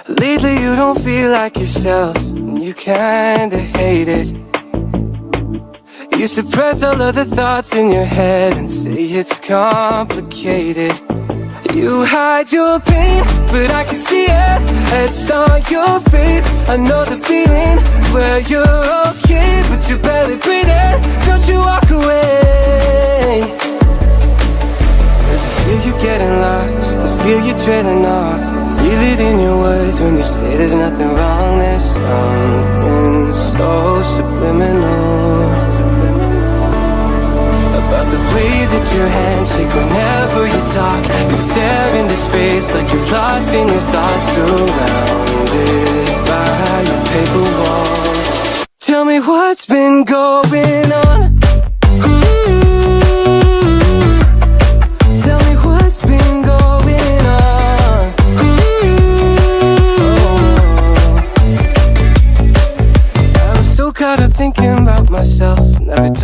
Lately you don't feel like yourself, and you kinda hate it. You suppress all of the thoughts in your head and say it's complicated. You hide your pain, but I can see it etched on your face. I know the feeling, swear you're okay, but you're barely breathing. Don't you walk away. Cause I feel you getting lost, I feel you trailing off. Feel it in your words when you say there's nothing wrong. There's something so subliminal about the way that your hands shake whenever you talk. You stare into space like you're lost in your thoughts, surrounded by your paper walls. Tell me what's been going on. Tell me what's been going on. I was so caught up thinking about myself, never